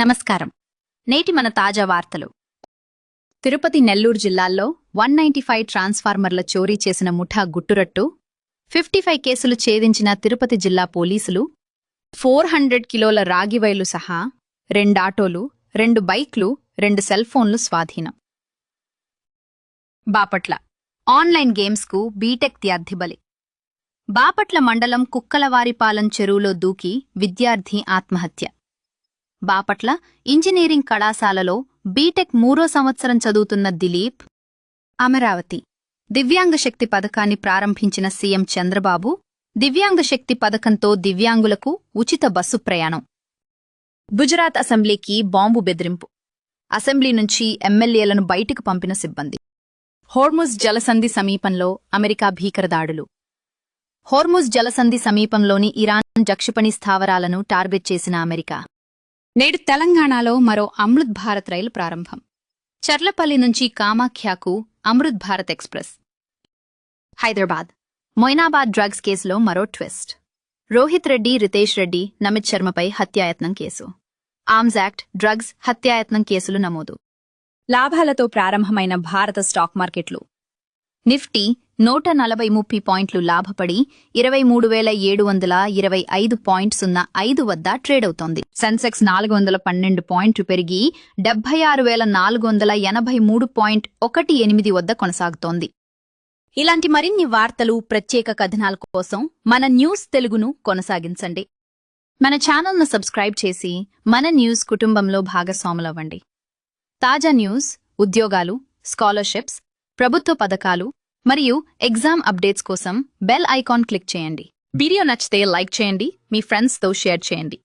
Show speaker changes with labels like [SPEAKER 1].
[SPEAKER 1] నమస్కారం. నేటి మన తాజా వార్తలు. తిరుపతి, నెల్లూరు జిల్లాల్లో 195 ట్రాన్స్ఫార్మర్ల చోరీ చేసిన ముఠా గుట్టురట్టు, 55 కేసులు ఛేదించిన తిరుపతి జిల్లా పోలీసులు, 400 కిలోల రాగివైలు సహా 2 ఆటోలు, 2 బైక్లు, 2 సెల్ ఫోన్లు స్వాధీనం. బాపట్ల ఆన్లైన్ గేమ్స్కు బీటెక్ విద్యార్థి బలి. బాపట్ల మండలం కుక్కలవారిపాలెం చెరువులో దూకి విద్యార్థి ఆత్మహత్య. బాపట్ల ఇంజనీరింగ్ కళాశాలలో బీటెక్ 3వ సంవత్సరం చదువుతున్న దిలీప్. అమరావతి దివ్యాంగ శక్తి పథకాన్ని ప్రారంభించిన సీఎం చంద్రబాబు, దివ్యాంగ శక్తి పథకంతో దివ్యాంగులకు ఉచిత బస్సు ప్రయాణం. గుజరాత్ అసెంబ్లీకి బాంబు బెదిరింపు, అసెంబ్లీ నుంచి ఎమ్మెల్యేలను బయటికి పంపిన సిబ్బంది. హోర్ముజ్ జలసంధి సమీపంలో అమెరికా భీకరదాడులు. హోర్ముజ్ జలసంధి సమీపంలోని ఇరాన్ జక్షిపణి స్థావరాలను టార్గెట్ చేసిన అమెరికా. నేడు తెలంగాణలో మరో అమృత్ భారత్ రైలు ప్రారంభం. చర్లపల్లి నుంచి కామాఖ్యాకు అమృత్ భారత్ ఎక్స్ప్రెస్. హైదరాబాద్ మొయినాబాద్ డ్రగ్స్ కేసులో మరో ట్విస్ట్. రోహిత్ రెడ్డి, రితేష్ రెడ్డి, నమిత్ శర్మపై హత్యాయత్నం కేసు. ఆర్మ్స్ యాక్ట్, డ్రగ్స్, హత్యాయత్నం కేసులు నమోదు. లాభాలతో ప్రారంభమైన భారత స్టాక్ మార్కెట్లు. నిఫ్టీ 140 పాయింట్లు లాభపడి 23,725.05 వద్ద ట్రేడవుతోంది. సెన్సెక్స్ 412 పాయింట్లు పెరిగి 76,483.18 వద్ద కొనసాగుతోంది. ఇలాంటి మరిన్ని వార్తలు, ప్రత్యేక కథనాల కోసం మన న్యూస్ తెలుగును కొనసాగించండి. మన ఛానల్ను సబ్స్క్రైబ్ చేసి మన న్యూస్ కుటుంబంలో భాగస్వాములవ్వండి. తాజా న్యూస్, ఉద్యోగాలు, స్కాలర్షిప్స్, ప్రభుత్వ పథకాలు మరియు ఎగ్జామ్ అప్డేట్స్ కోసం బెల్ ఐకాన్ క్లిక్ చేయండి. వీడియో నచ్చితే లైక్ చేయండి, మీ ఫ్రెండ్స్తో షేర్ చేయండి.